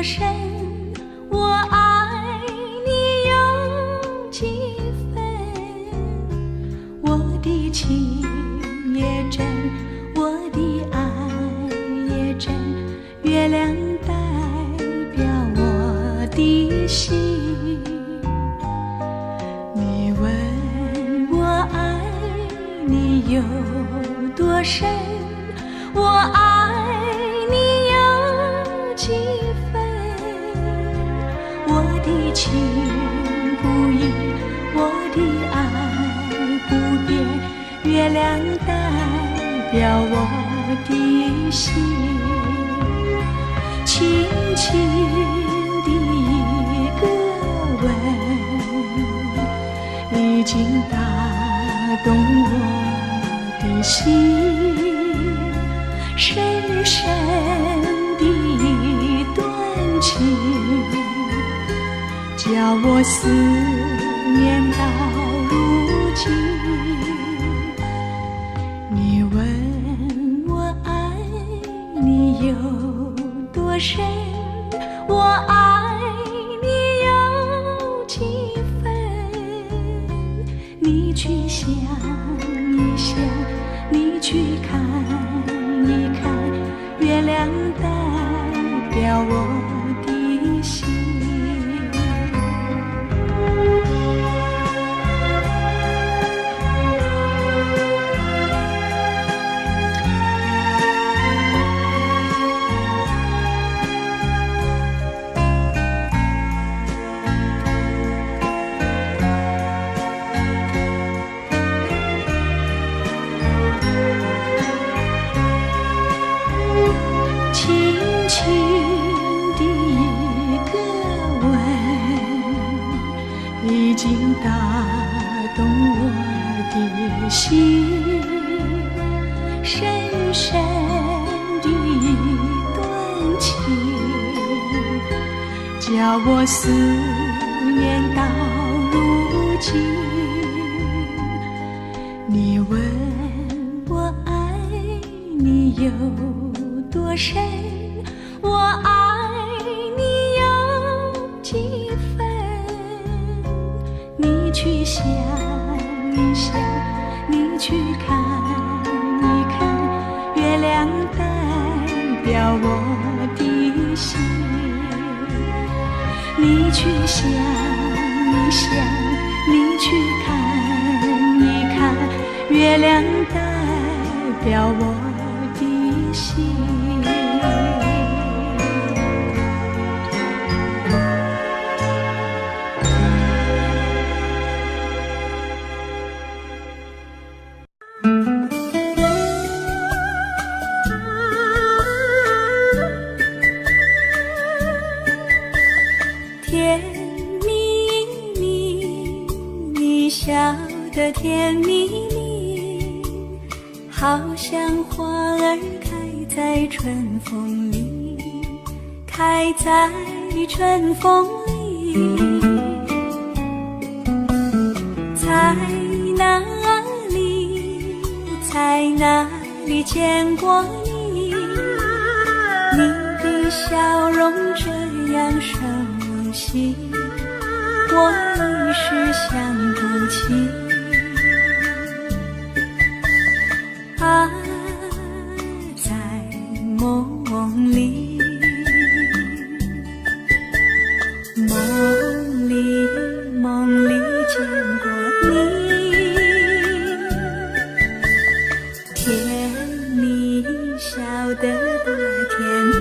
多深，我爱你有几分？我的情也真，我的爱也真，月亮代表我的心。你问我爱你有多深，我爱你有几分？我的情不移，我的爱不变，月亮代表我的心。轻轻的一个吻，已经打动我的心。深深的一段情，叫我思念到如今。你问我爱你有多深，我爱你有几分？你去想一想，你去看一看，月亮代表我的心。已经打动我的心，深深的一段情，叫我思念到如今。你问我爱你有多深，我爱你有几分？你去想一想，你去看一看，月亮代表我的心。你去想一想，你去看一看，月亮代表我的心。甜蜜蜜，你笑得甜蜜蜜，好像花儿开在春风里，开在春风里。在哪里，在哪里见过你？你的笑容这样熟悉，我一时想不起。啊，在梦里，梦里见过你，甜蜜笑得多甜蜜。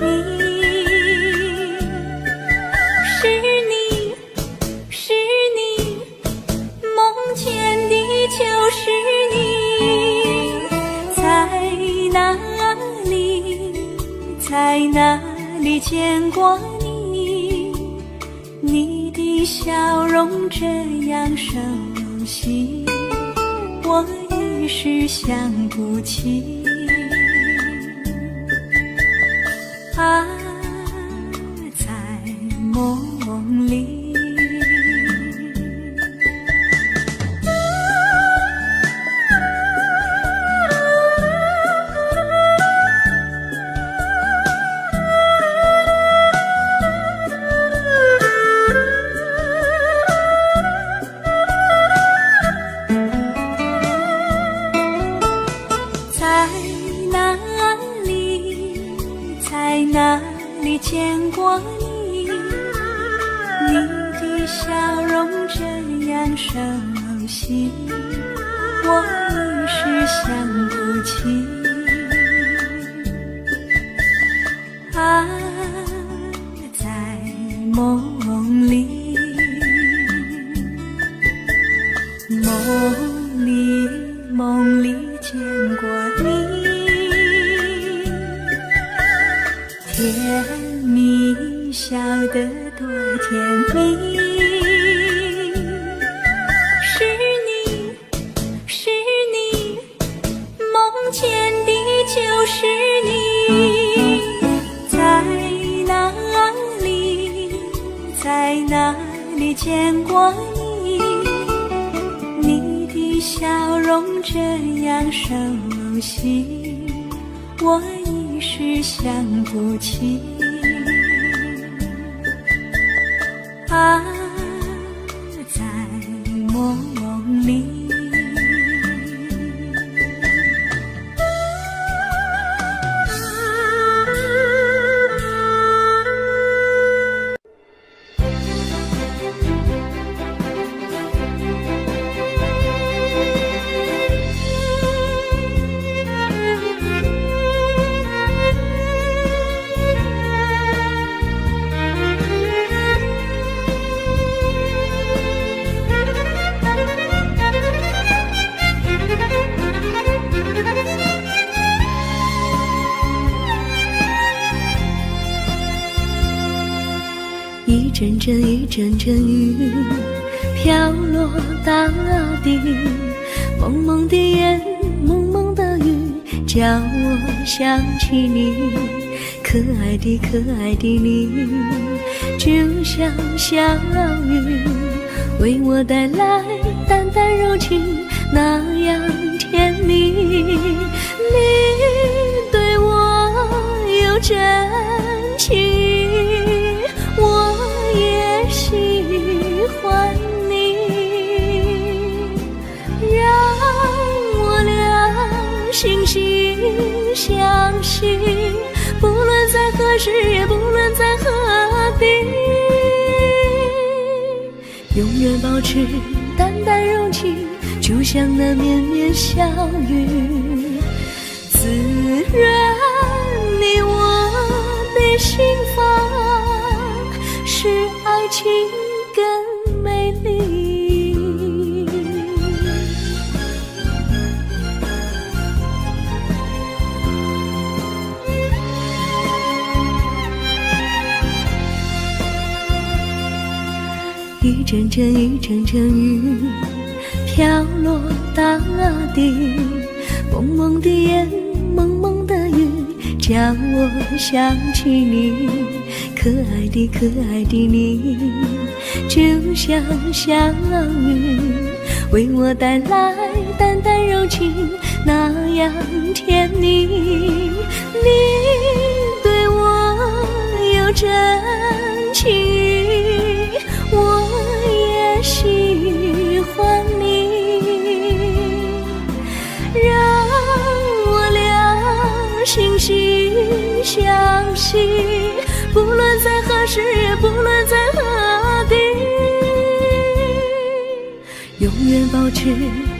就是你，在哪里，在哪里见过你？你的笑容这样熟悉，我一时想不起。啊，在梦里。在哪里见过你？你的笑容这样熟悉，我一时想不起。啊，在梦里，梦里见过你，甜蜜笑得多甜蜜。是你，梦见的就是你。在哪里见过你？你的笑容这样熟悉，我一时想不起。啊，在梦里。一阵阵雨飘落大地，蒙蒙的烟，蒙蒙的雨，叫我想起你。可爱的你，就像小雨，为我带来淡淡柔情，那样甜蜜。你对我有真情，我也喜欢你，让我俩惺惺相惜，不论在何时，也不论在何地，永远保持淡淡柔情，就像那绵绵小雨，滋润你我的心房，使爱情更美丽。一阵阵雨飘落大地，蒙蒙的烟，蒙蒙的雨，叫我想起你。可爱的你，就像小雨，为我带来淡淡柔情，那样甜蜜。你对我有真情，我也喜欢你，让我俩惺惺相惜，不论在何时，也不论在何地，永远保持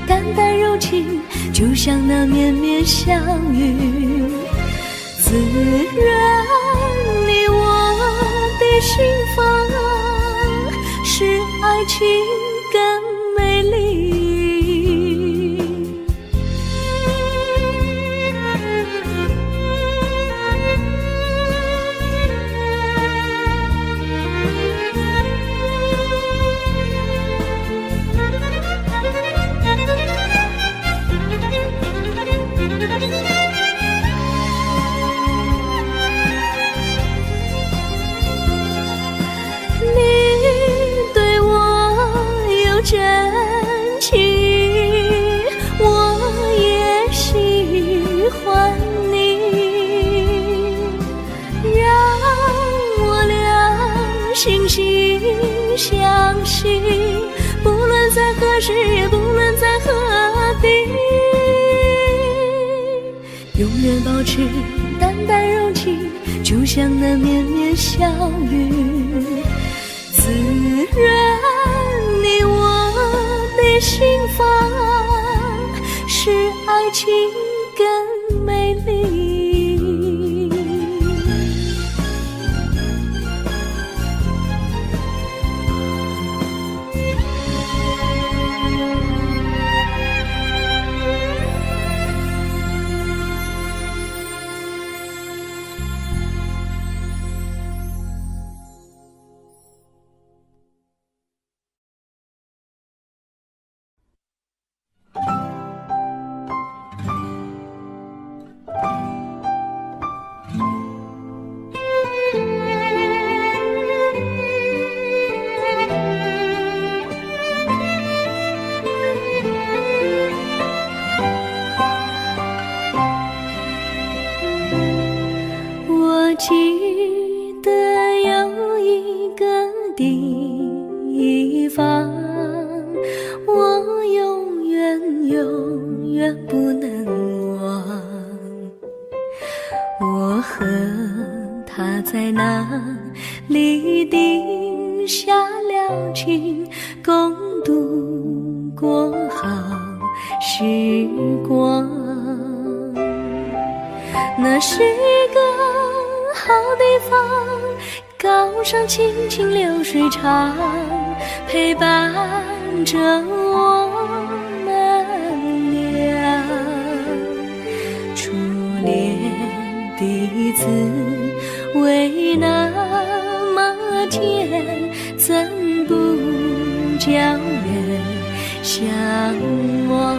淡淡柔情，就像那绵绵小雨，滋润你我的心房，使爱情更美丽。真情，我也喜欢你，让我俩惺惺相惜，不论在何时，也不论在何地，永远保持淡淡柔情，就像那绵绵小雨，滋润你我的心房，使爱情更美丽。我记得有一个地方，我永远不能忘。我和他在那里定下了情，共度过好时光。那是一个好地方，高上清清流水长，陪伴着我们俩。初恋的滋味那么甜，怎不叫人向往？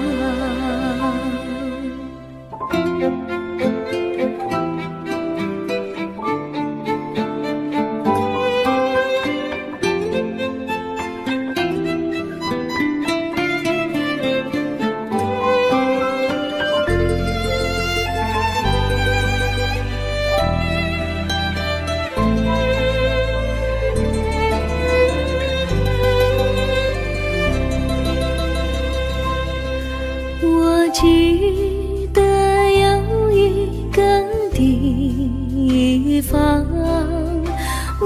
我记得有一个地方，我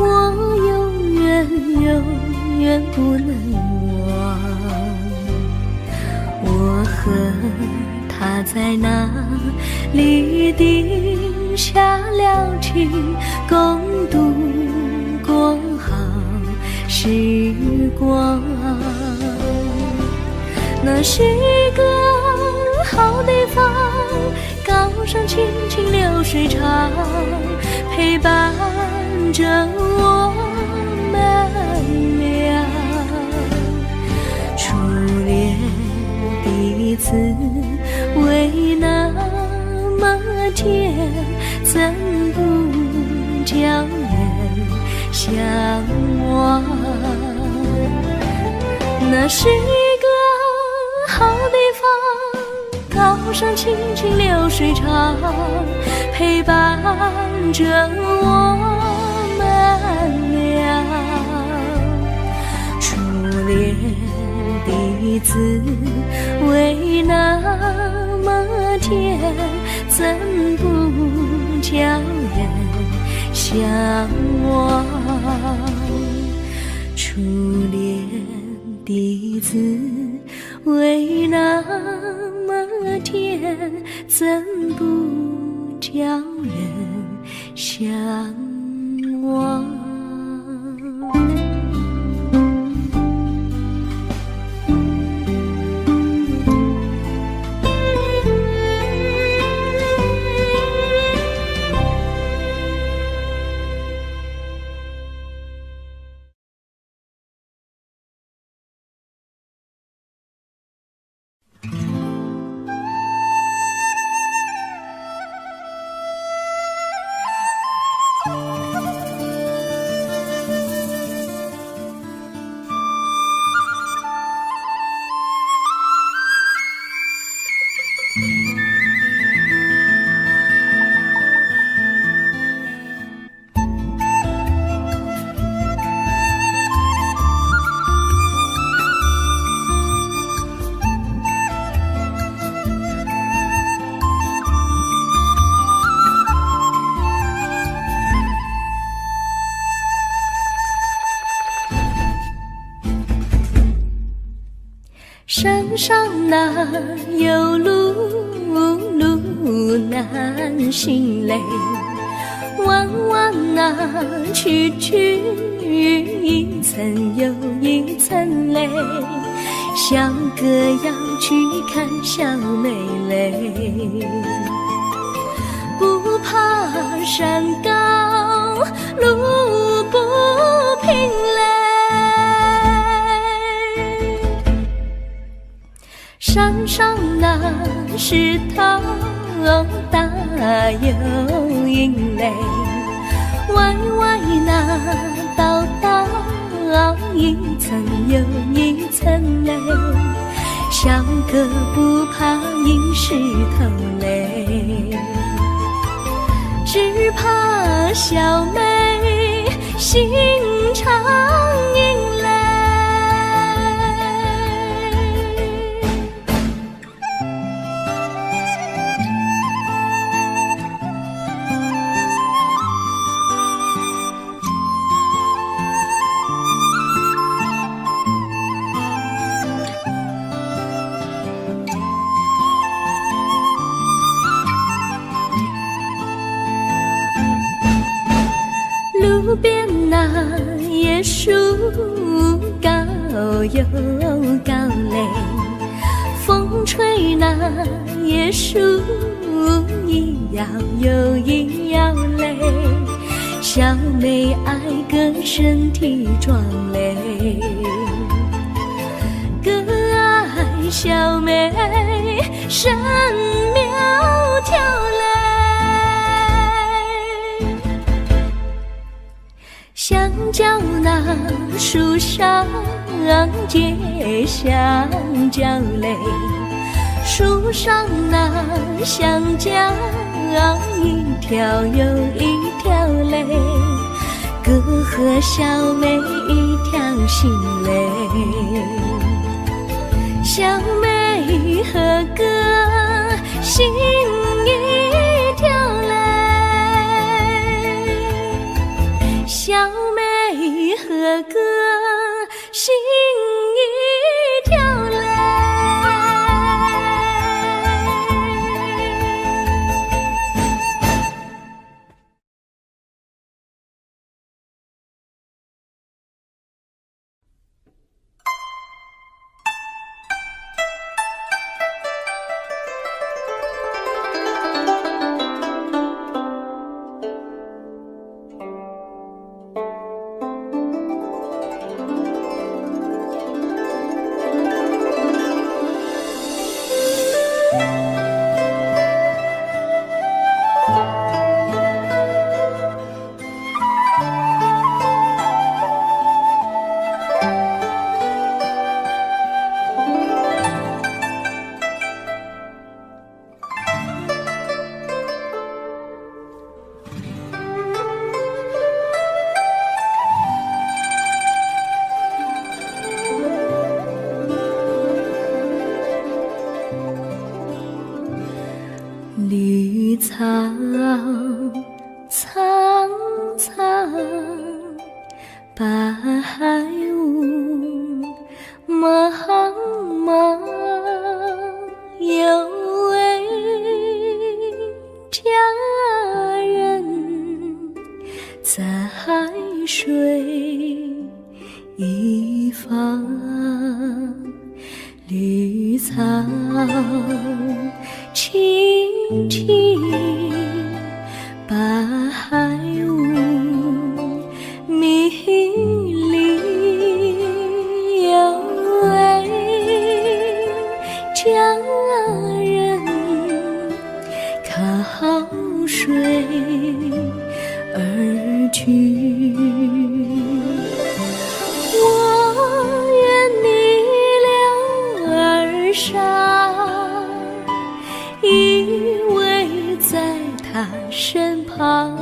永远不能忘。我和他在那里定下了情，共度过好时光。那是一个好地方，高上清清流水长，陪伴着我们俩。初恋的滋味那么甜，怎不叫人向往？那是一个好地方，高上清清流水长，陪伴着我们俩。初恋的滋味那么甜，怎不叫人向往？初恋的滋味那么甜，怎不叫人向往？上哪有路，路难行嘞。弯弯哪曲曲，一层又一层嘞。小哥要去看小妹嘞，不怕山高路不平嘞。山上那石头大又硬嘞，歪歪那道道一层又一层嘞。小哥不怕硬石头嘞，只怕小妹心肠硬嘞。路边那椰树高又高嘞，风吹那椰树一摇又一摇嘞。小妹爱个身体壮嘞，哥爱小妹身苗条嘞。香蕉那树上结香蕉嘞，树上那香蕉一条又一条嘞，哥和小妹一条心嘞。小妹和哥心一条嘞，小妹和哥心一条嘞。绿草苍苍，白雾茫茫，有位佳人在水一方。绿草青青，白雾迷离，有位佳人靠水而居。依偎在他身旁，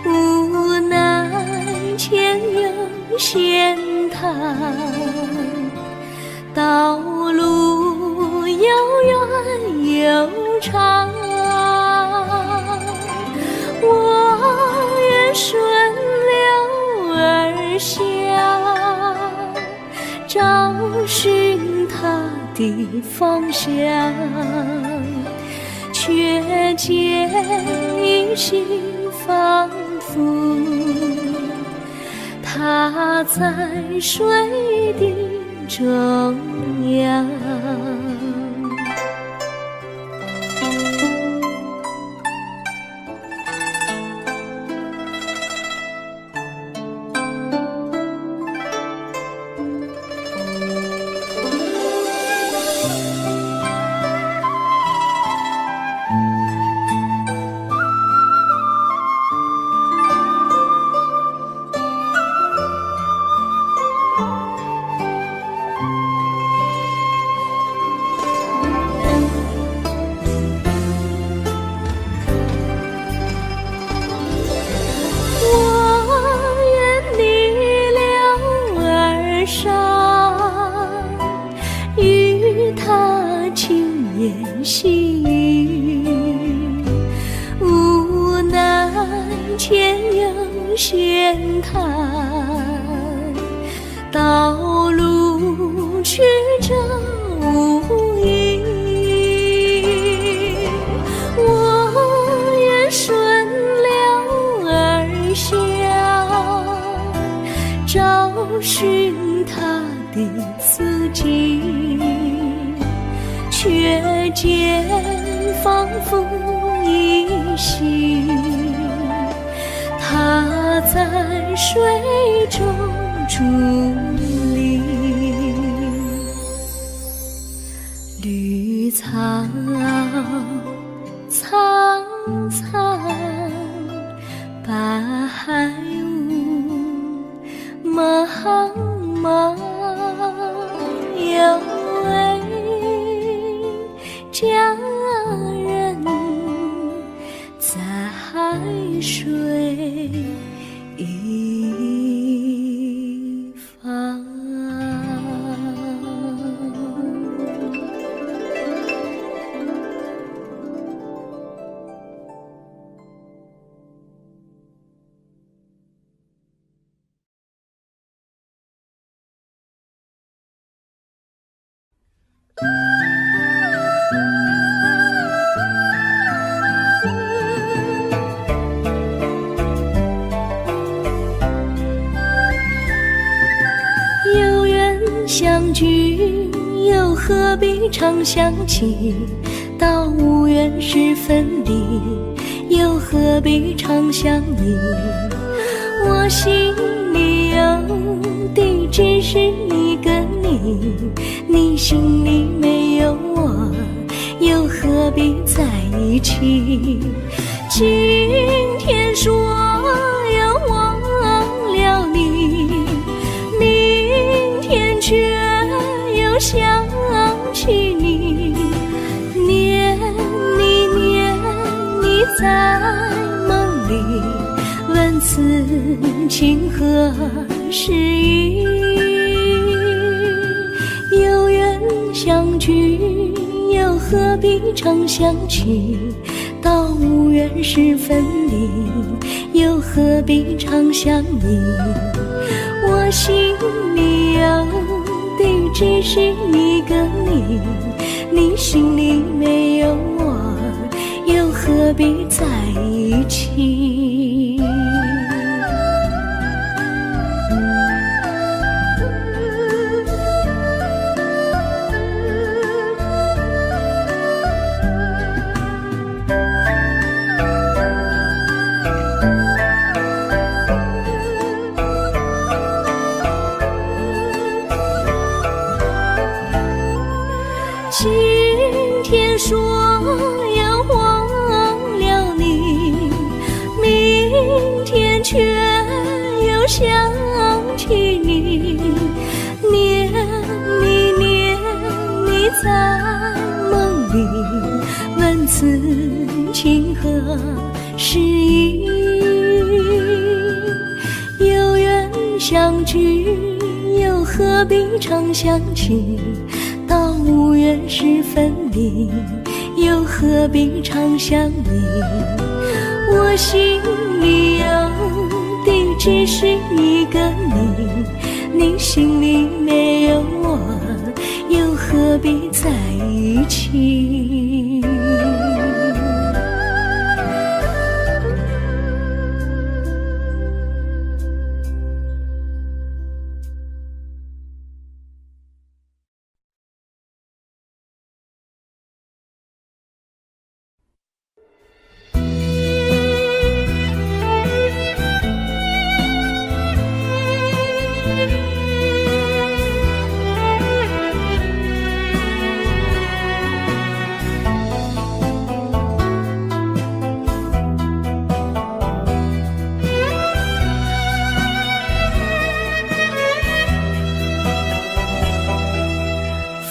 无奈前有险滩，道路又远又长，我愿顺流而下，找寻的方向，却见一心仿佛它在水的中央。细雨无奈前有险滩，道路曲折无依，我愿顺流而下，找寻它的足迹，却见仿佛依稀，它在水中伫立。绿草苍苍，白雾茫茫，有位佳人在海水一方。有缘相聚，又何必常想起？到无缘时分离，又何必常想你？我心里有的只是一个你，你心里没有我，又何必在一起？今天说要忘了你，明天却又想起你，念你在梦里，问此情何时已？有缘相聚，又何必常想起？到无缘时分离，又何必常想你？我心里有的只是一个你，你心里没有我，又何必在一起？今天说要忘了你，明天却又想起你，念你在梦里，问此情何时已？有缘相聚，又何必常想起？到无缘时分离，又何必常想你？我心里有的只是一个你，你心里没有我，又何何必在一起？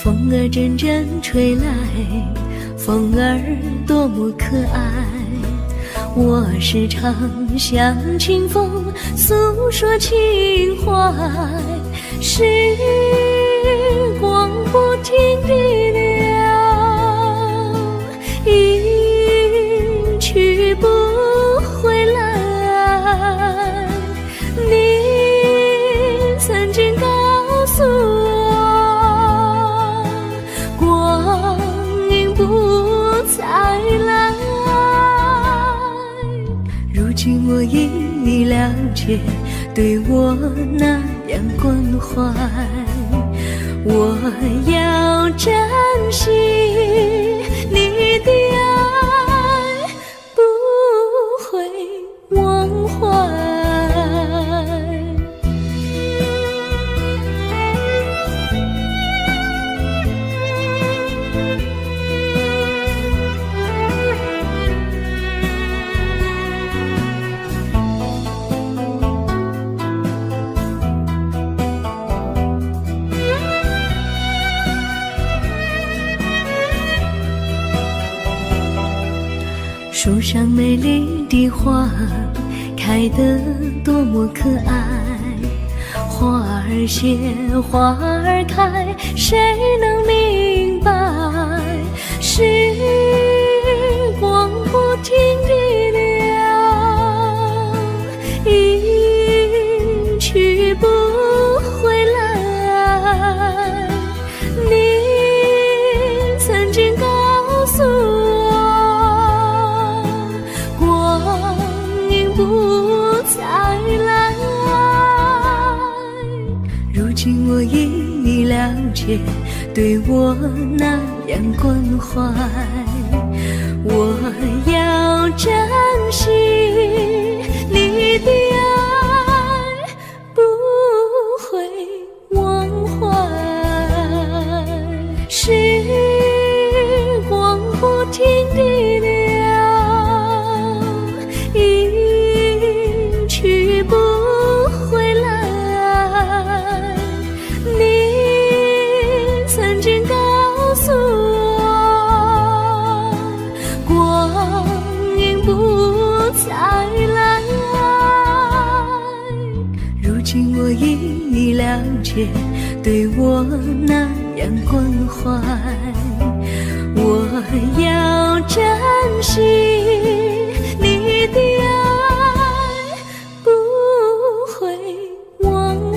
风儿阵阵吹来，风儿多么可爱。我时常向清风诉说情怀，时光不停地流，一去不回来。你曾经告诉我，光阴不再来。如今我已了解，对我那样关怀，我要珍惜你的爱，不会忘怀。树上美丽的花开得多么可爱，花儿谢，花儿开，谁能明白？时光不停地流，一去不回来。你曾经告诉我，不再来。如今我已了解，对我那样关怀，我要珍惜你的爱，不会忘怀。时光不停地流，去不回来。你曾经告诉我，光阴不再来。如今我已了解，对我那样关怀，我要珍惜你的爱，不会忘怀。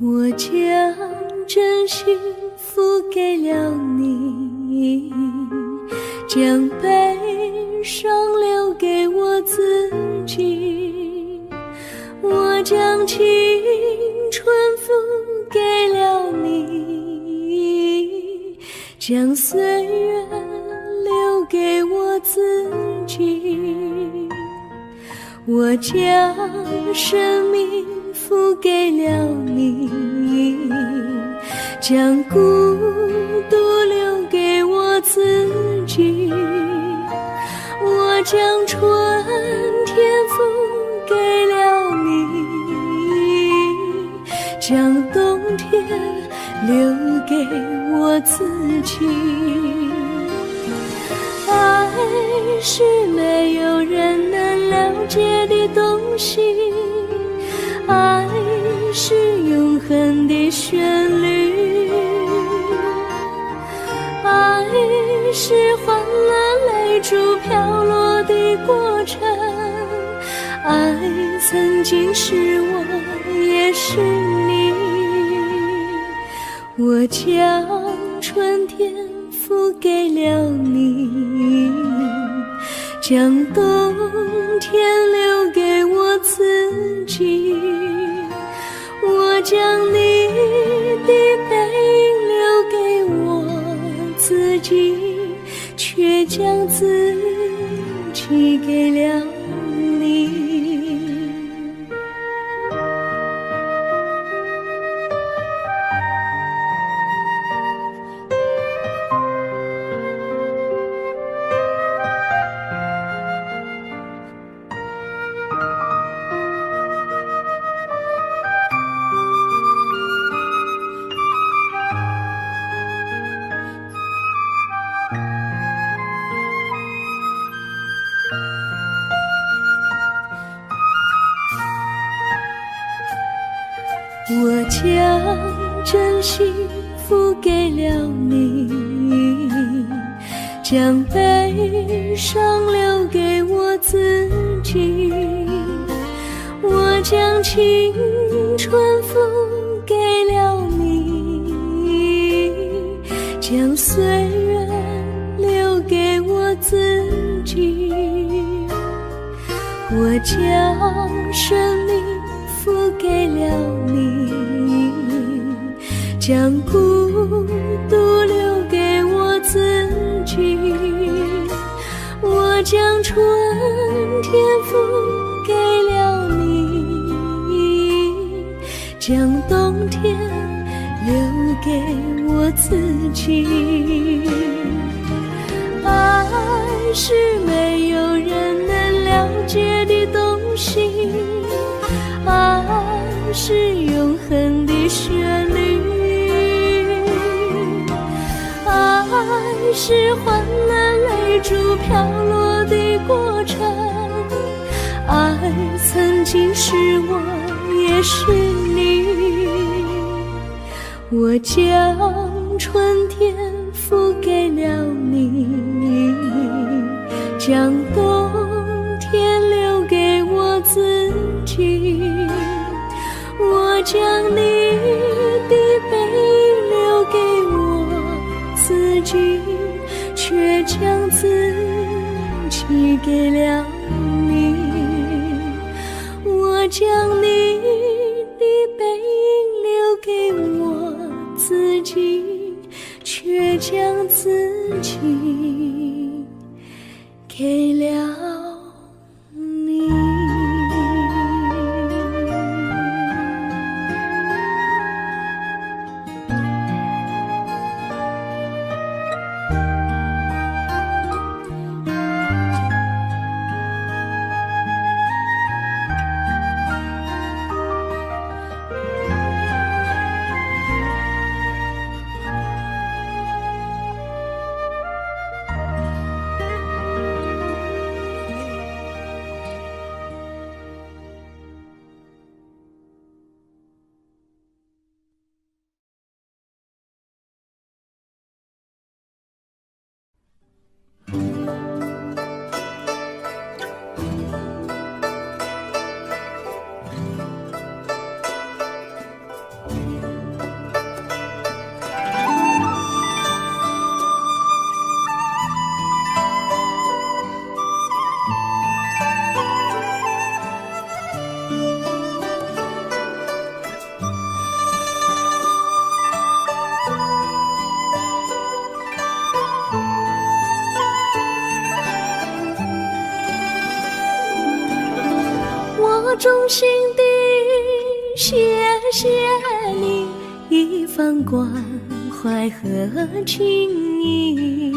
我将真心付给了你，将悲伤留给我自己。将青春付给了你，将岁月留给我自己。我将生命付给了你，将孤独留给我自己。我将春天付给了你，将冬天留给我自己。爱是没有人能了解的东西，爱是永恒的旋律，爱是换了泪珠飘落的过程，爱曾经是我也是你。我将春天付给了你，将冬天留给我自己。我将你的背影留给我自己，却将自己给了你。我将真心付给了你，将悲伤留给我自己。我将青春付给了你，将岁月留给我自己。我将生命付给了你，将孤独留给我自己。我将春天付给了你，将冬天留给我自己。爱是没有人能了解的东西，爱是永恒的旋律，爱是换了泪珠飘落的过程，爱曾经是我也是你。我将春天付给了你，将冬天留给我自己。我将你的背影留给我自己，却将自己给了你。我将你的背影留给我自己，却将自己给了你。我衷心地谢谢你一番关怀和情谊，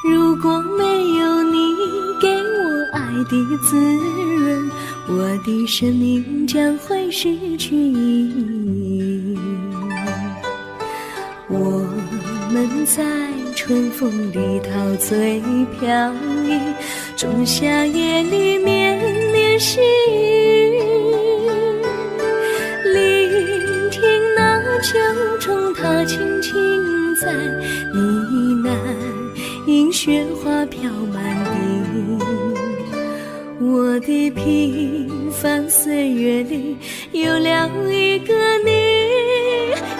如果没有你给我爱的滋润，我的生命将会失去意义。我们在春风里陶醉飘逸，仲夏夜里绵绵细雨，聆听那秋虫它轻轻在呢喃，映雪花飘满地。我的平凡岁月里有了一个你，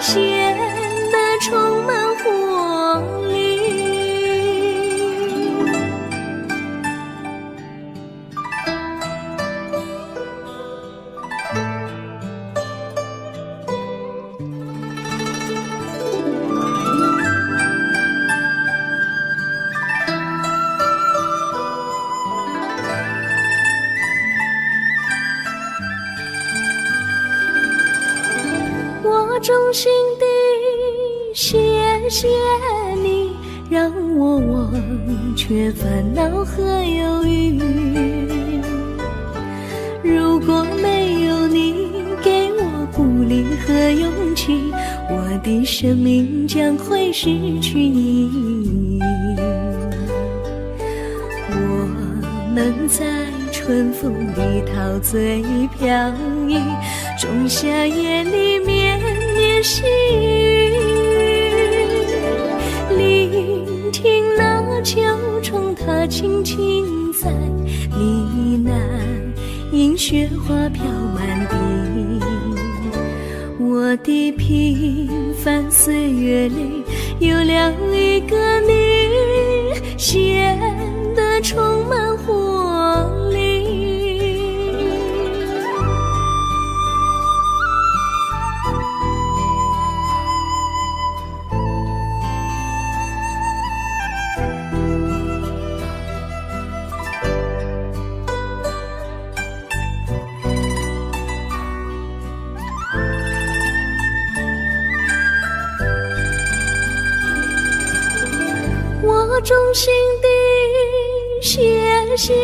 显得充满活力。我衷心地谢谢你，让我忘却烦恼和忧郁。如果没有你给我鼓励和勇气，我的生命将会失去意义。我们在春风里陶醉飘逸，仲夏夜里绵绵细雨，聆听那秋虫它轻轻在呢喃，映雪花飘满地。我的平凡岁月里有了一个你，显得充满活力。我衷心地谢谢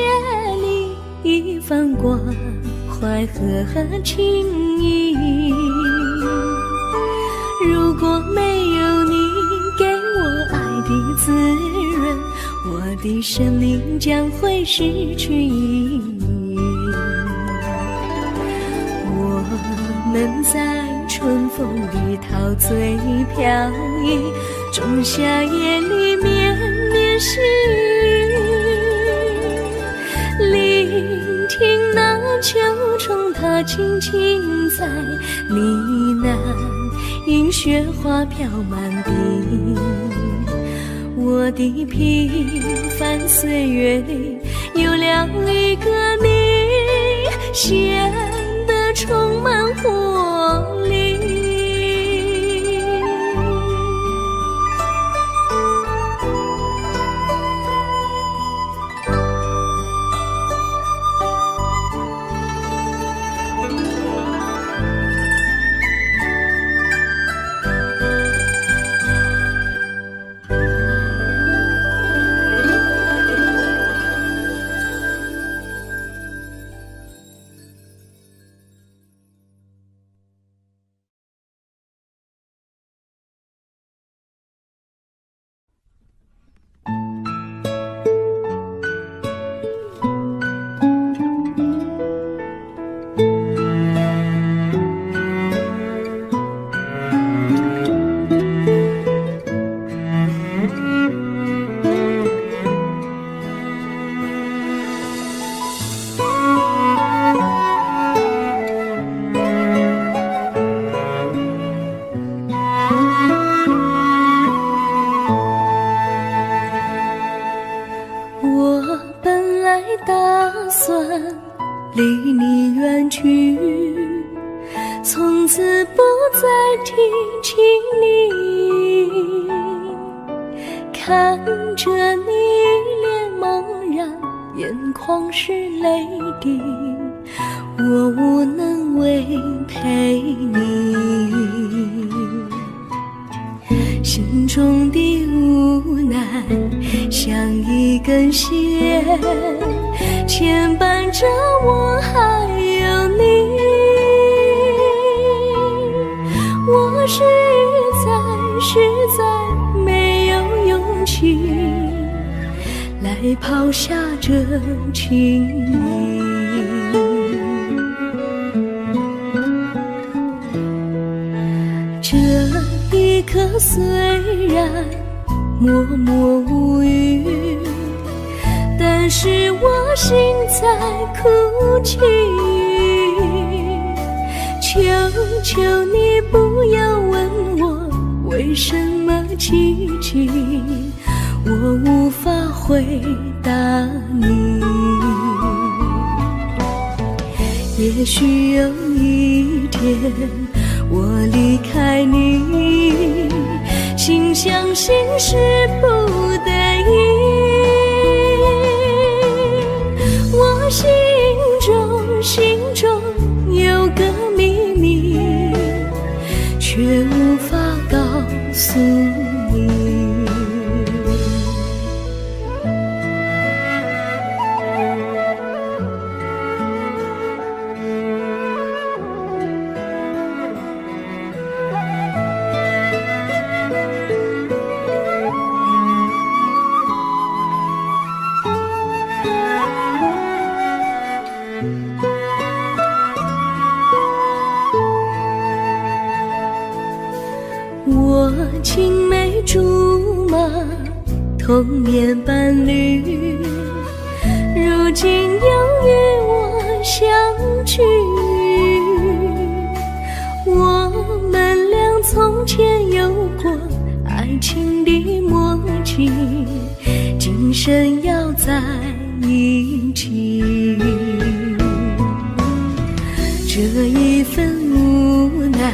你一番关怀和情谊，如果没有你给我爱的滋润，我的生命将会失去意义。我们在春风里陶醉飘逸，仲夏夜里绵绵细雨，聆听那秋虫它轻轻在呢喃，映雪花飘满地。我的平凡岁月里有了一个你，显得充满活力。离你远去，从此不再提起你。看着你脸茫然眼眶是泪滴，我无能为陪你。心中的无奈像一根线，牵绊着我还有你。我实在没有勇气来抛下这情谊。这一刻虽然默默无语，但是我心在哭泣。求求你不要问我为什么寂静，我无法回答你。也许有一天我离开你，心相信是不得已。我心中有个秘密，却无法告诉你。我青梅竹马，童年伴侣，如今又与我相聚。我们俩从前有过爱情的默契，今生要在一起。这一份无奈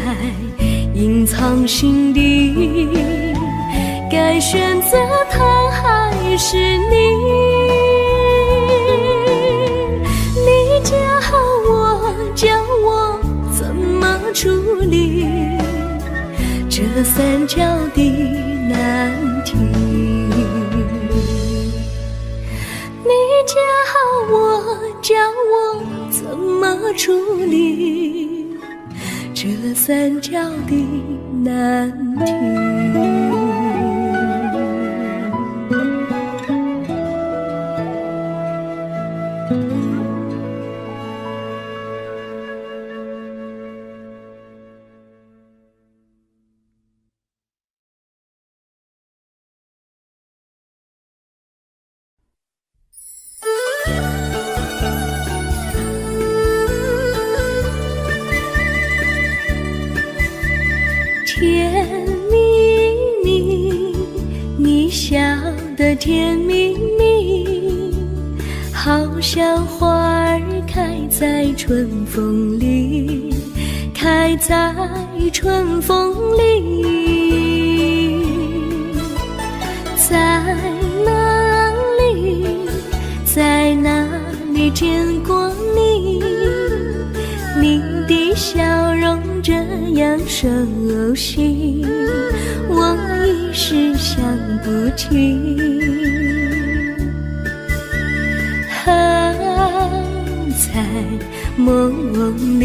隐藏心底，该选择他还是你？你教我怎么处理这三角的难题？你教我怎么处理这三角的难题？甜蜜蜜，你笑得甜蜜蜜，好像花儿开在春风里，开在春风里。在哪里，在哪里见过你？你的笑容这样熟悉，我一时想不起。在梦里，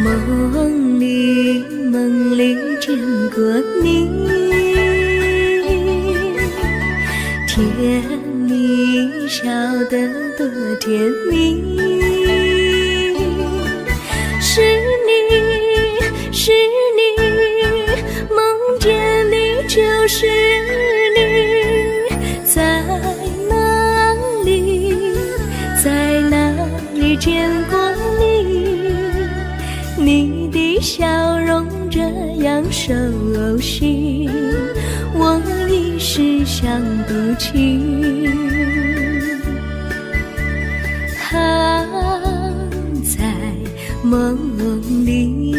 梦里见过你，甜蜜笑得多甜蜜。是你，梦见你就是你。在哪里见过你？你的笑容这样熟悉，我一时想不起。在梦里。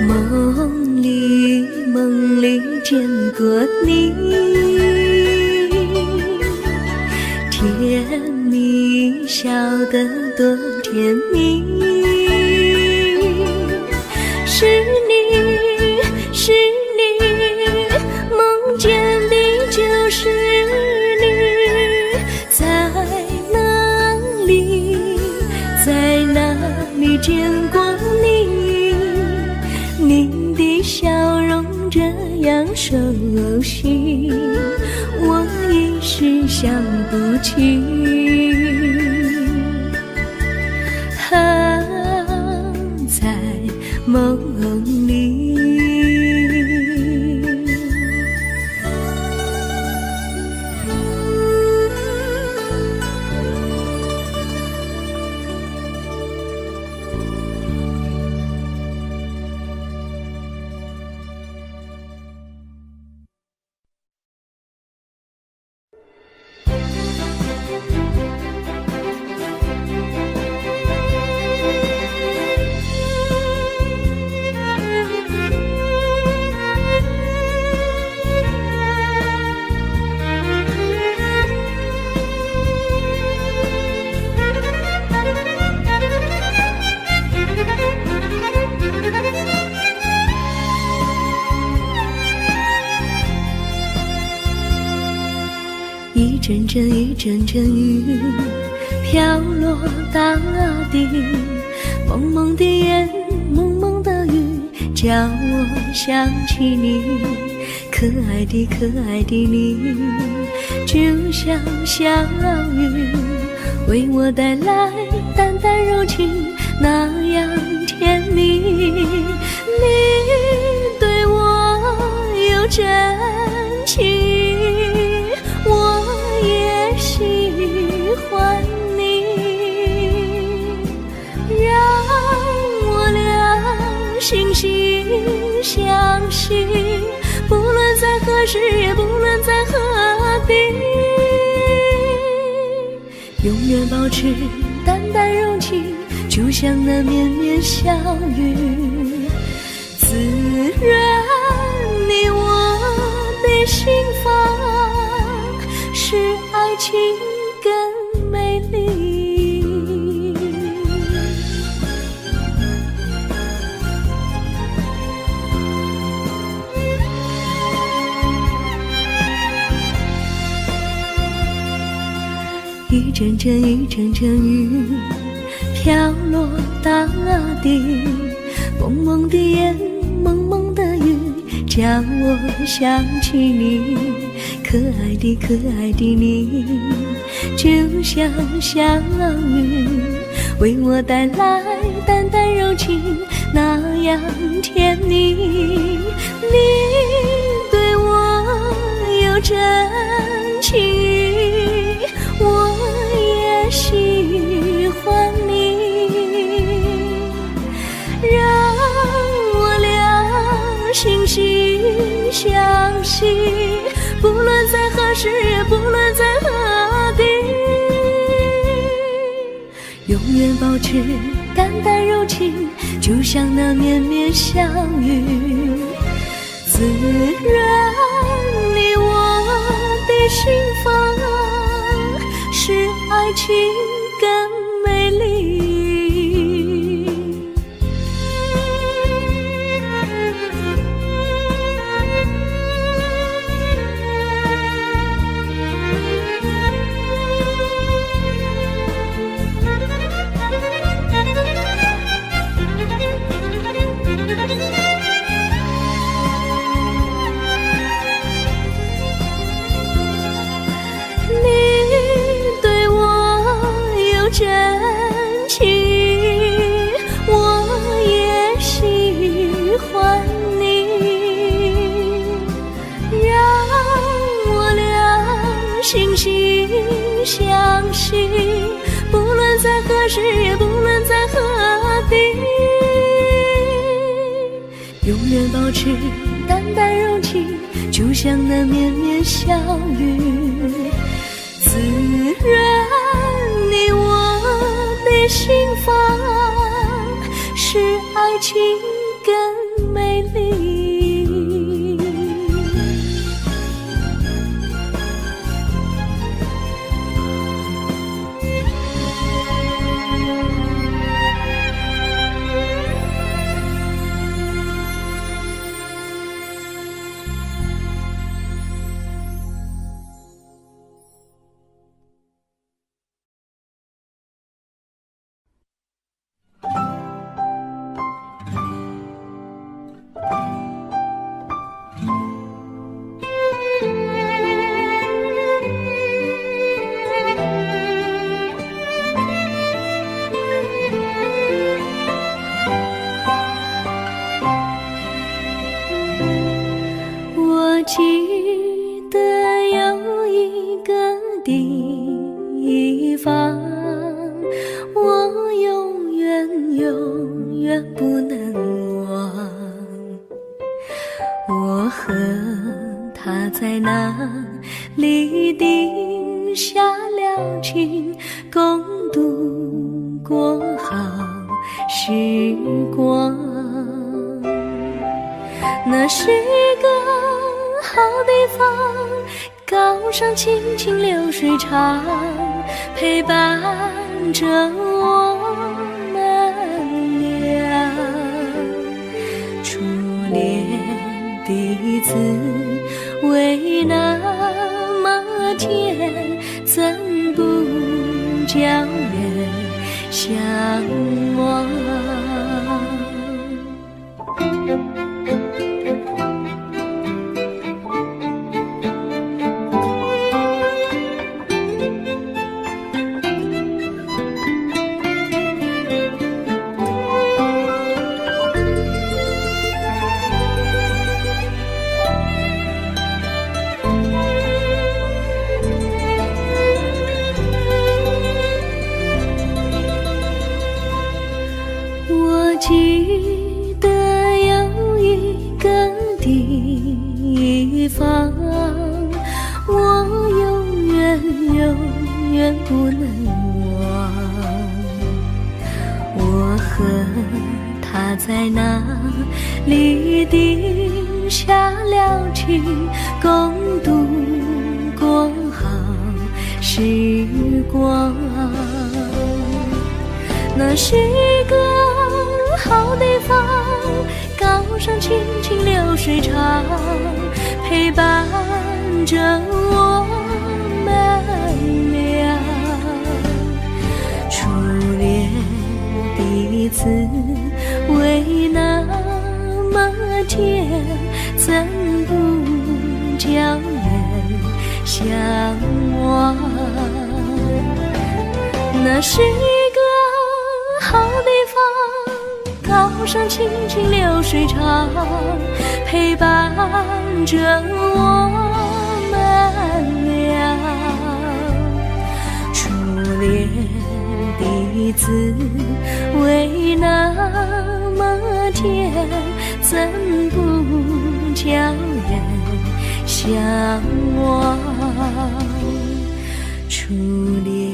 梦里见过你，甜蜜笑得多甜蜜，是你，是你，梦见的就是你，在哪里，在哪里见过你？你的笑容这样熟悉，我一时想不起。在梦里。一阵阵一阵阵雨飘落大地，蒙蒙的烟，蒙蒙的雨，叫我想起你。可爱的可爱的你，就像小雨，为我带来淡淡柔情，那样甜蜜。你对我有真情，我也喜欢你，让我俩惺惺相惜，不论在何时，也不论在何地，永远保持淡淡柔情，就像那绵绵小雨，滋润你我的心房，使爱情更美丽。一阵阵一阵阵雨飘落大地，蒙蒙的烟，蒙蒙的雨，叫我想起你。可爱的可爱的你，就像小雨，为我带来淡淡柔情，那样甜蜜。你对我有真情，我也喜欢你，让我俩惺惺相惜，不论在何时，也不论在何地，永远保持淡淡柔情，就像那绵绵小雨，滋润你我的心房，使爱情更美丽。真情，我也喜欢你，让我俩惺惺相惜，不论在何时，也不论在何地，永远保持淡淡柔情，就像那绵绵小雨，滋润你我的心房，使爱情更美丽。我记得有一个地方，我永远不能忘。我和他在那里定下了情，共度过好时光。那是个好地方，高山青青流水长，陪伴着我们俩。初恋第一次为那么甜，怎不叫人向往？我记得有一个地方，我永远不能忘。我和他在那里定下了情，共度过好时光。那是个好地方，高山青青流水长，陪伴着我们俩。初恋第一次为那么甜，怎不叫人向往？那是个好地方，高山青青流水长，陪伴着我们俩。初恋第一次为那么甜，怎不叫人向往？初恋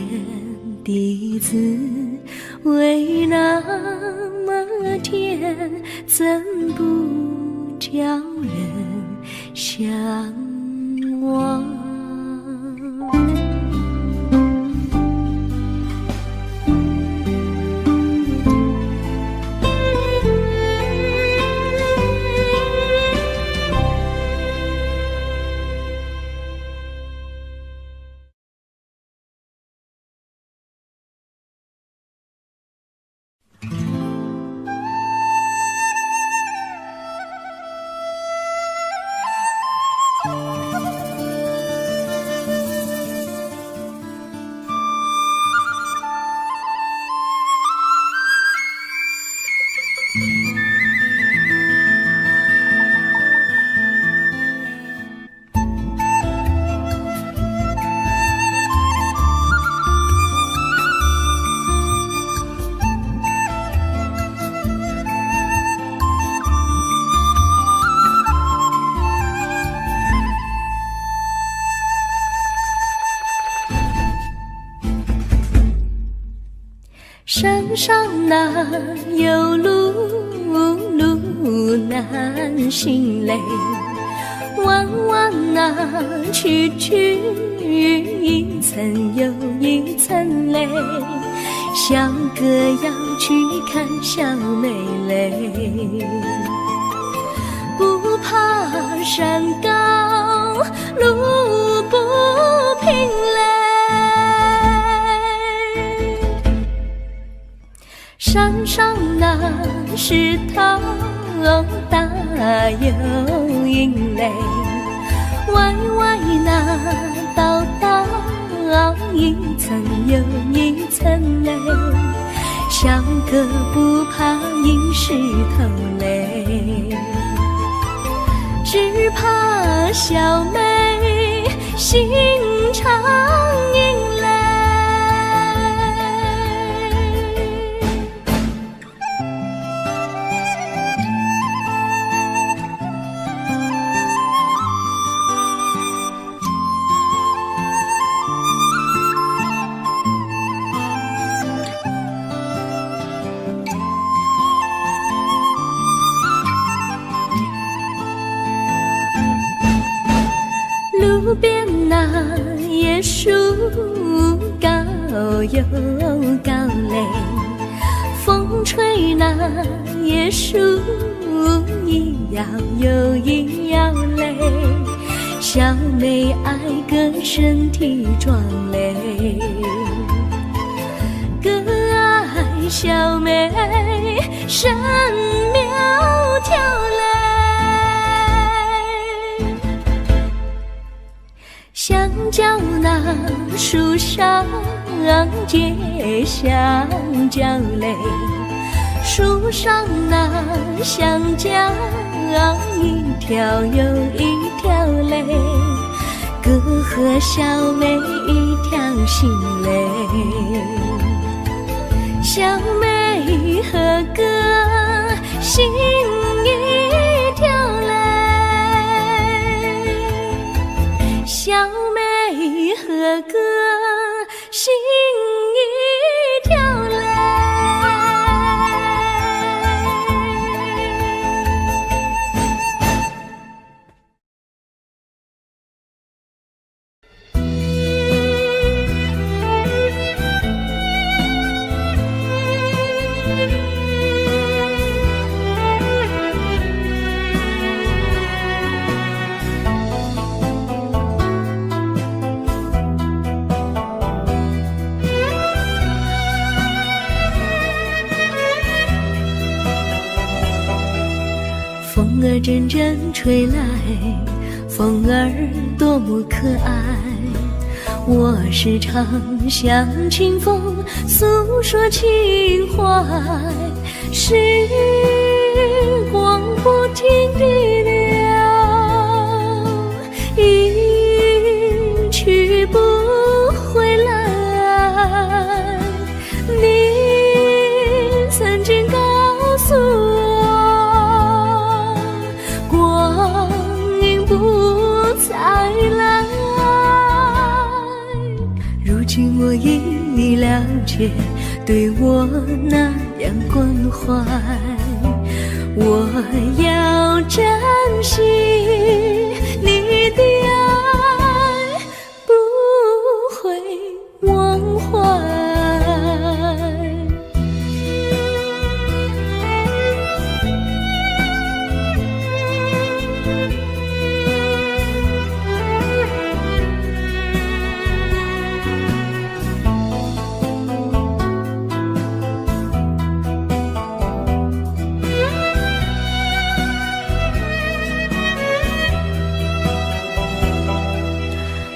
第一次为那么甜，怎不叫人向往？山上哪有路，路哪心累。弯弯啊，曲曲，一层又一层泪。小哥要去看小妹妹，不爬山高，路不平累。山上那石头大又阴雷，歪歪那道道，一层又一层泪。小哥不怕硬石头累，只怕小妹心肠阴雷。路边那椰树高又高嘞，风吹那椰树一摇又一摇嘞。小妹爱个身体壮嘞，哥爱小妹身苗条嘞。香蕉那树上结香蕉嘞，树上那香蕉一条又一条嘞，哥和小妹一条心嘞。小妹和哥心一条嘞，小妹和哥心一条嘞。风儿阵阵吹来，风儿多么可爱。我时常向清风诉说情怀，时光不停地流，一去不回来。你曾经告诉我，光阴不再来。如今我已了解，对我那样关怀，我要珍惜你的爱，不会忘怀。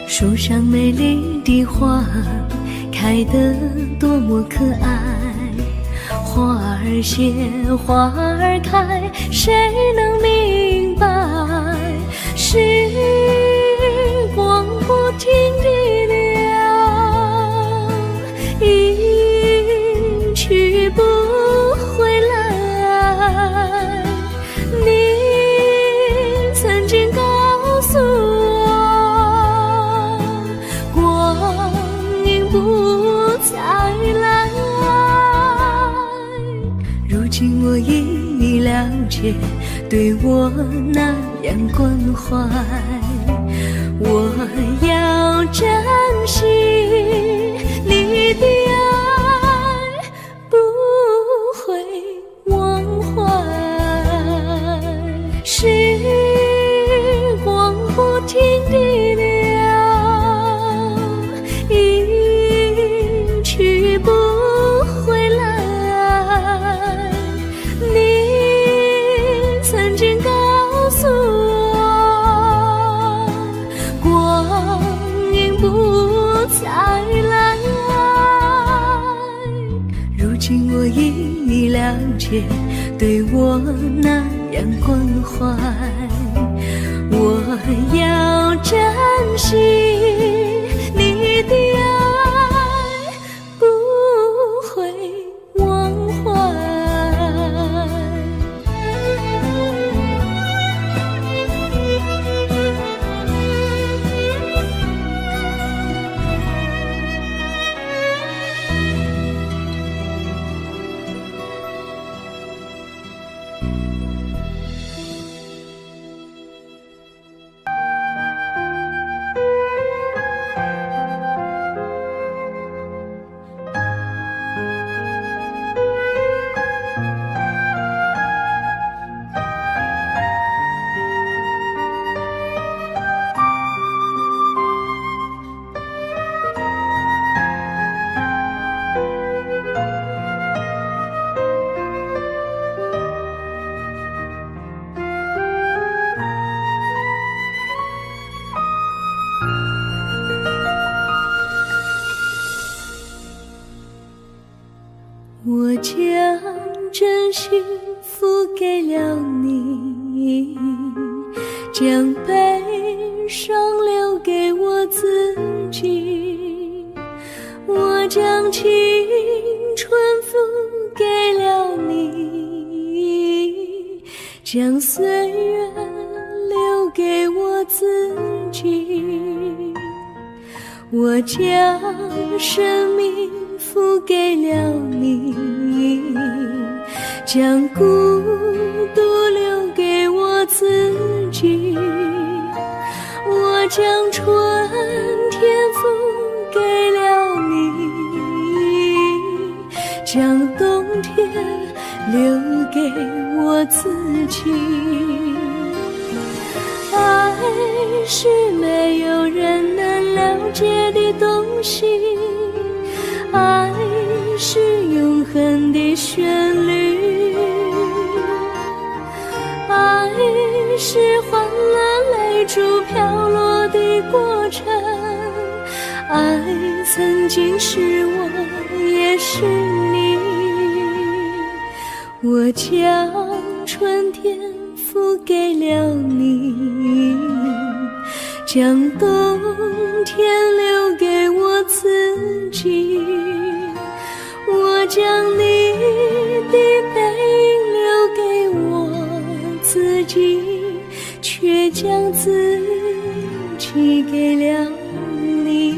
树上美丽的花开得多么可爱，花儿谢，花儿开，谁能明白？时光不停地流，一去不回来。你曾经告诉我，光阴不再来。如今我已了解，对我那样关怀。我要珍惜你的爱，不会忘怀。时光不停地流，一去不回来。你曾经告诉我，光阴不再来。如今我已了解，对我那样关怀。我要珍惜你的爱，不会忘怀。我将真心付给了你，将悲伤留给我自己。我将青春付给了你，将岁月留给我自己。我将生命付给了你，将孤独留给我自己。我将春天付给了你，将冬天留给我自己。爱是没有人能了解的东西，爱是永恒的旋律，爱是欢乐泪珠飘落的过程，爱曾经是我也是你。我将春天付给了你，将冬天留给我自己。我将你的背影留给我自己，却将自己给了你。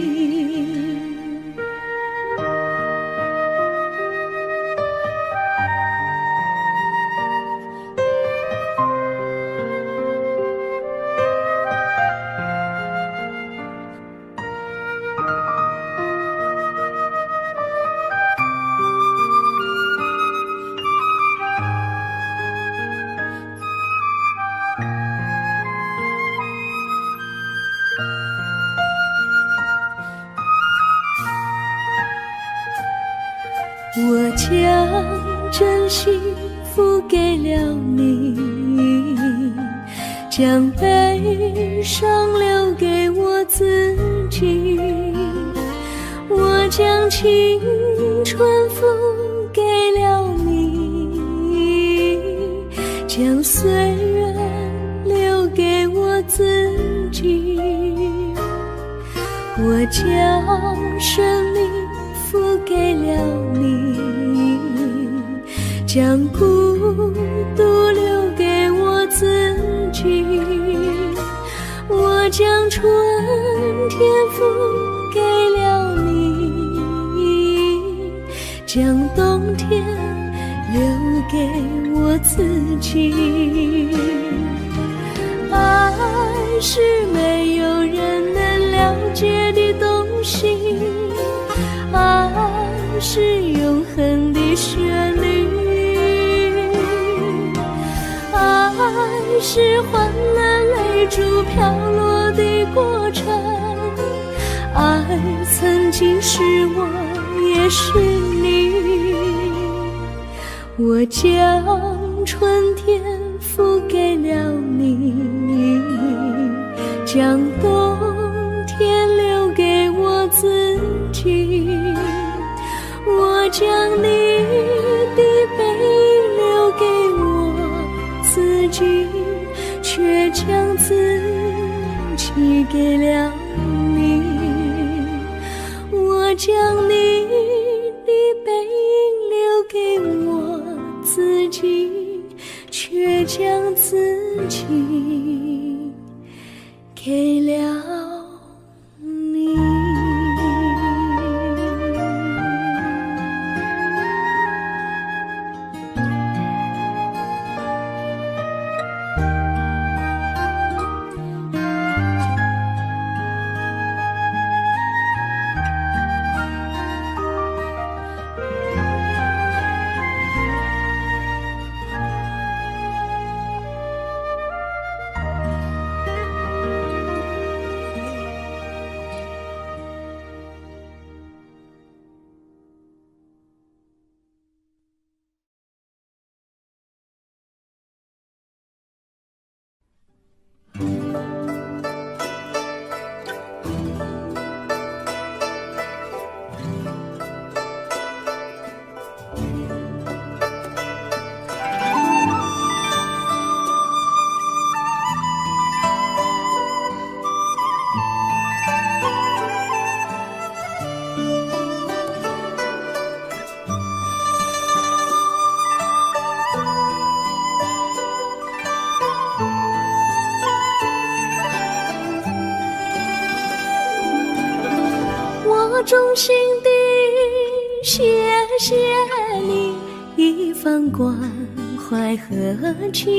我将真心付给了你，将悲伤留给我自己。我将青春付给了你，将岁月留给我自己。我将生命付给了你，将孤独留给我自己。我将春天付给了你，将冬天留给我自己。爱是没有人能了解的东西，爱是永恒的旋律，爱是换了泪珠飘落的过程，爱曾经是我也是你。我将春天付给了你，将冬天留给我自己。我将你的背影留给我自己，却将自己给了你。我将你的背影留给我自己，却将自己给了你。我衷心地谢谢你一番关怀和情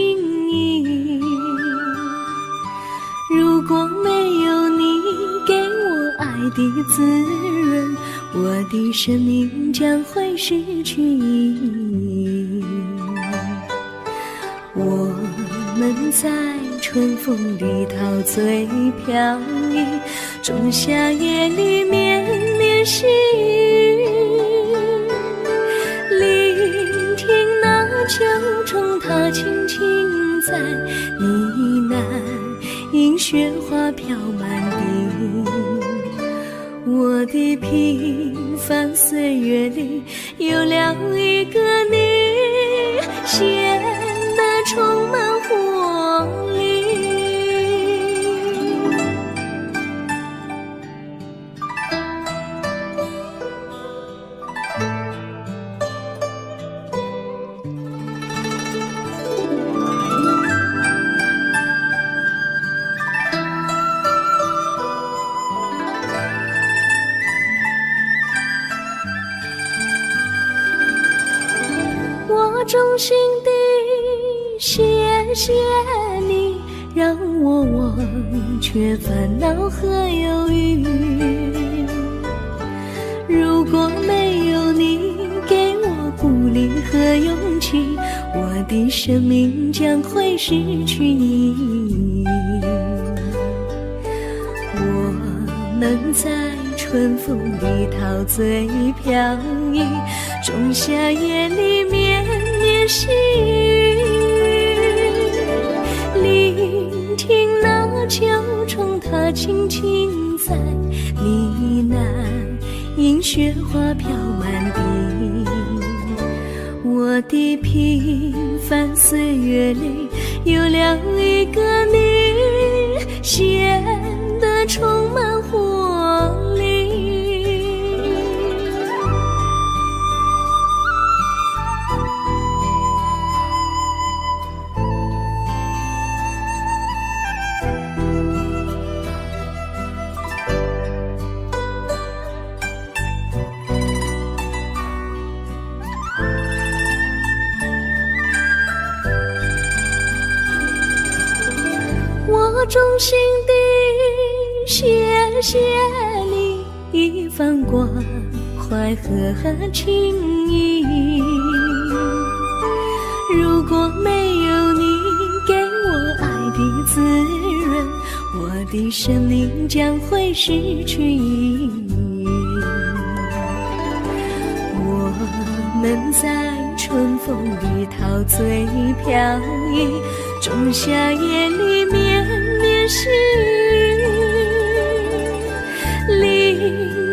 谊，如果没有你给我爱的滋润，我的生命将会失去意义。我们在春风里陶醉飘逸，仲夏夜里绵绵细雨，聆听那秋虫它轻轻在呢喃，因雪花飘满地。我的平凡岁月里有了一个你，显得充满活力。我衷心地谢谢你，让我忘却烦恼和忧郁。如果没有你给我鼓励和勇气，我的生命将会失去意义。我们在春风里陶醉飘逸，仲夏夜里绵绵细雨，聆听那秋虫它轻轻在呢喃，因雪花飘满地。我的平凡岁月里有了一个你，显得充满活力。衷心地谢谢你一番关怀和情谊。如果没有你给我爱的滋润，我的生命将会失去意义。我们在春风里陶醉飘逸，仲夏夜里绵绵细雨，聆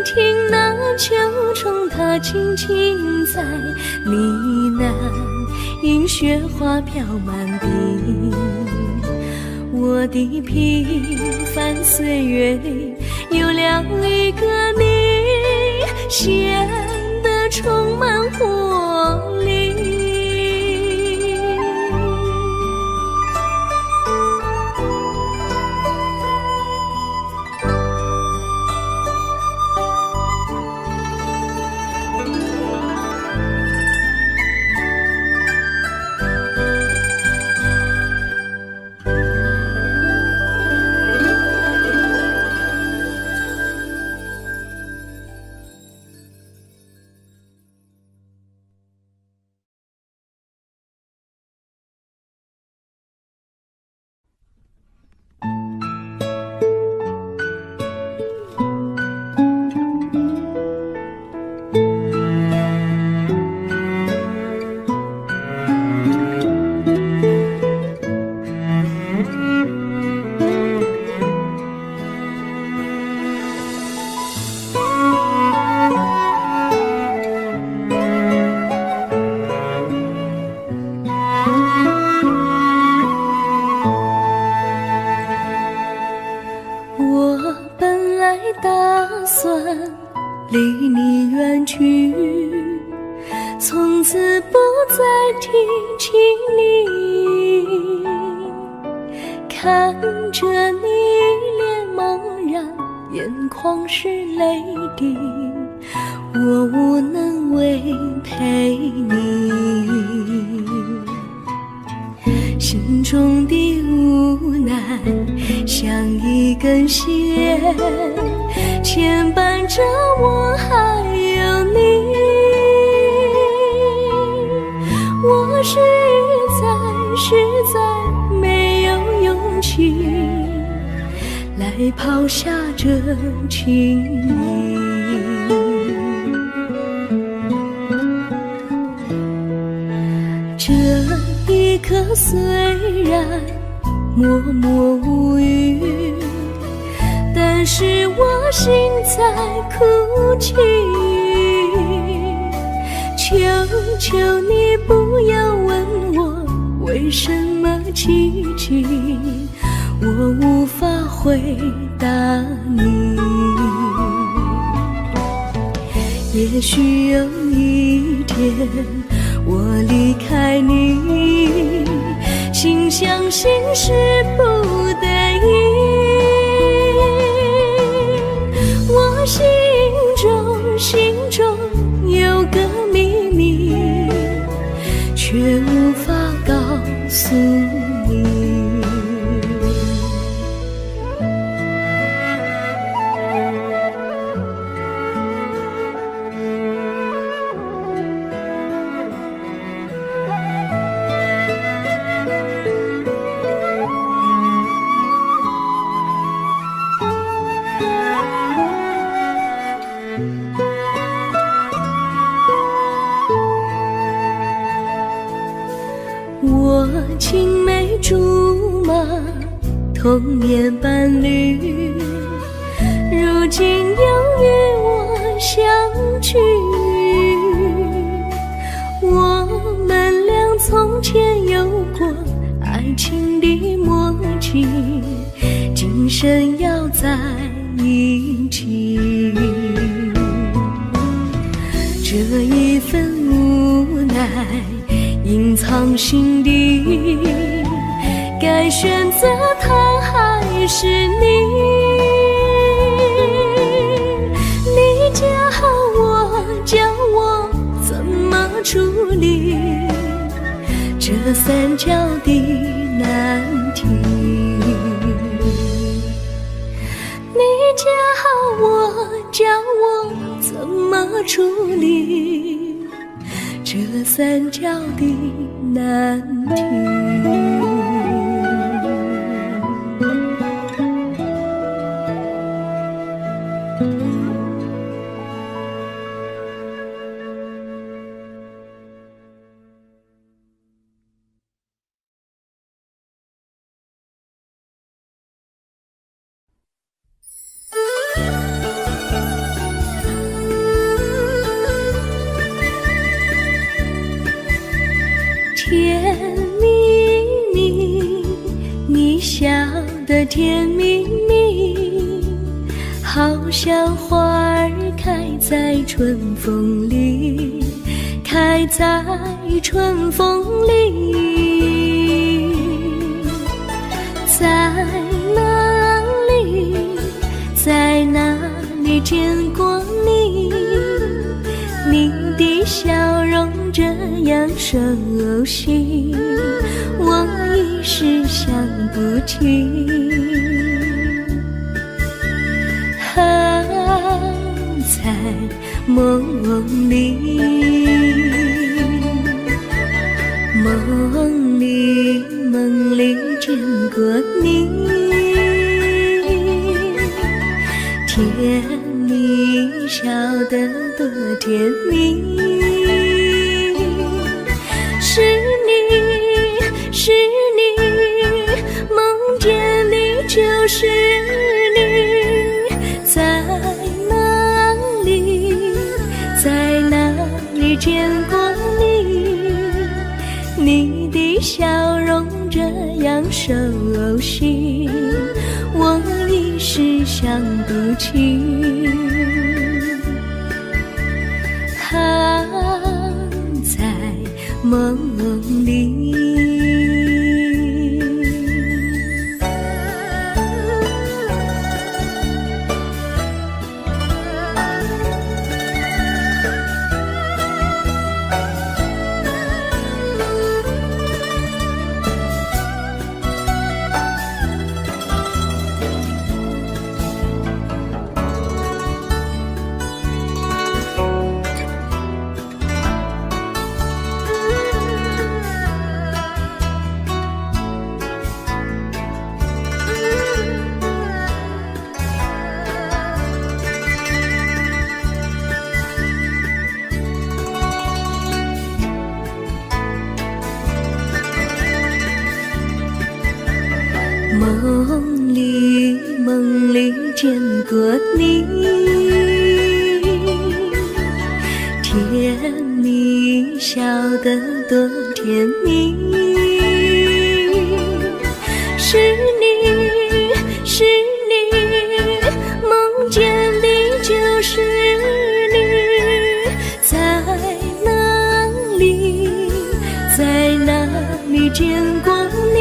听那秋虫它轻轻在呢喃，迎雪花飘满地。我的平凡岁月里有了一个你，显得充满活力。离你远去，从此不再提起你。看着你一脸茫然，眼眶是泪滴，我无能为陪你。心中的无奈像一根线，牵绊着我还有你。我实在没有勇气来抛下这情谊。这一刻虽然默默无语，但是我心在哭泣。求求你不要问我为什么奇迹，我无法回答你。也许有一天我离开你，心相信是不得已。我心中有个秘密，却无法告诉你。我青梅竹马，童年伴侣，如今又与我相聚。我们俩从前有过爱情的默契，今生要在一起。这一份无奈隐藏心底，该选择他还是你？你教我怎么处理这三角的难题。三角的难题。甜蜜蜜，你笑得甜蜜蜜，好像花儿开在春风里，开在春风里。在哪里，在哪里见过你？你的笑容这样熟悉，我一时想不起。在梦里，梦里见过你，甜蜜笑得多甜蜜。是你，是你，梦见你就是你。在哪里，在哪里见过你？你的笑容这样熟悉，我一时想不起。在梦里。梦里见过你，甜蜜笑得多甜蜜。是你，是你，梦见的就是你。在哪里，在哪里见过你？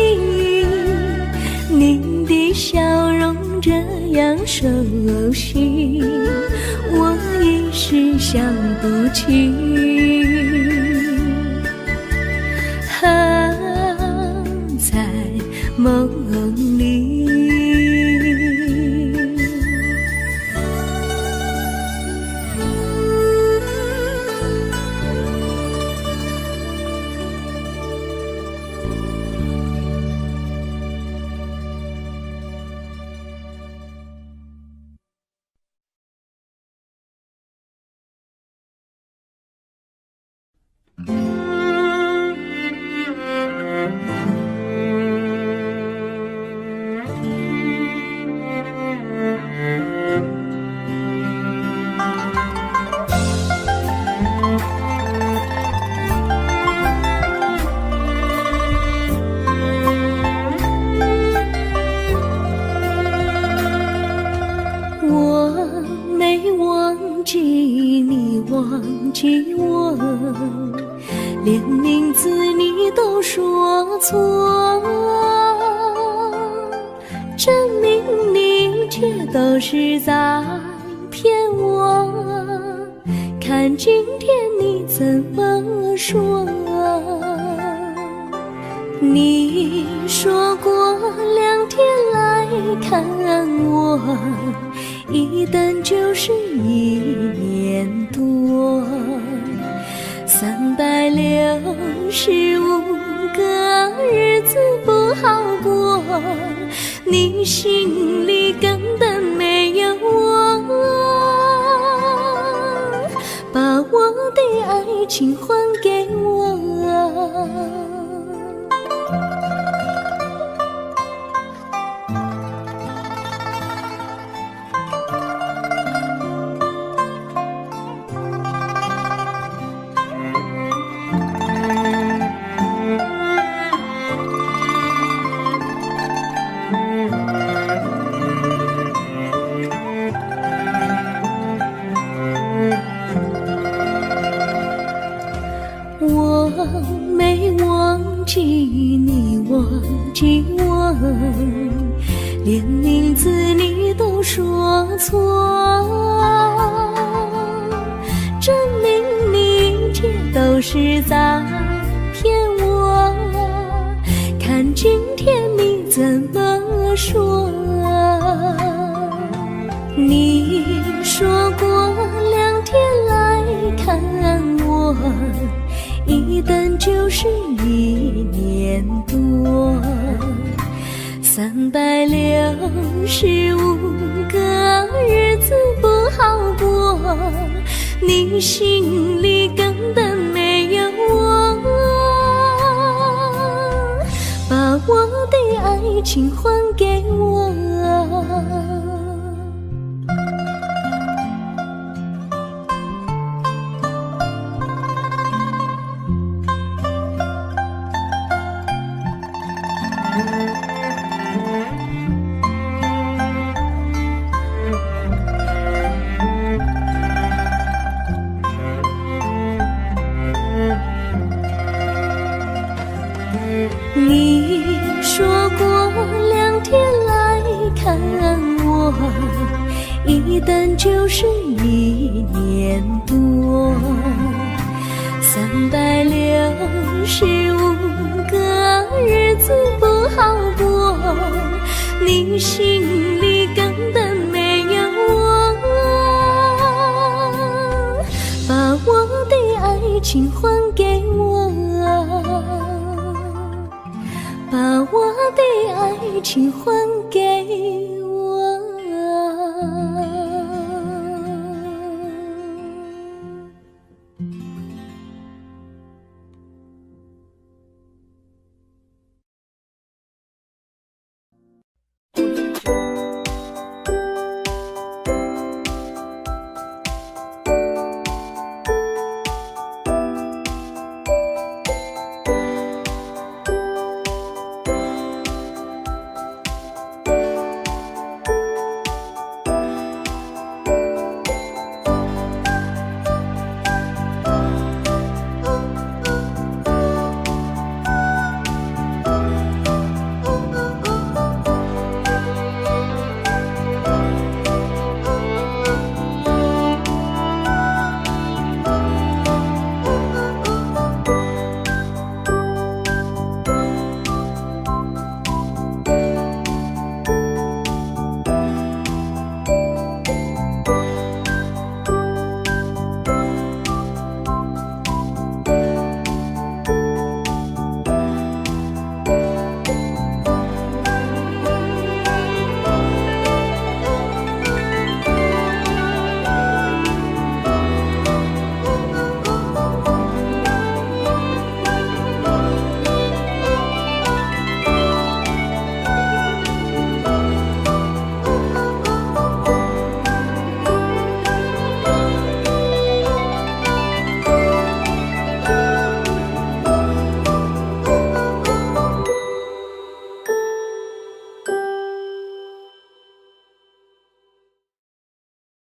你的笑容这样熟悉，我一时想不起。在梦里。忘记我，连名字你都说错，证明你一切都是在骗我。看今天你怎么说？你说过2天来看我，一等就是1年多。365个日子不好过，你心里根本没有我，把我的爱情还给我。我没忘记你，忘记我，连名字你都说错，证明你一切都是在骗我。看今天你怎么说？你说过2天来看我，一等就是1年多，365个日子不好过，你心里根本没有我，把我的爱情还给我。你说过2天来看我，一等就是1年多，365个日子不好过，你心里根本没有我，把我的爱情还给我，把我的爱情还给我。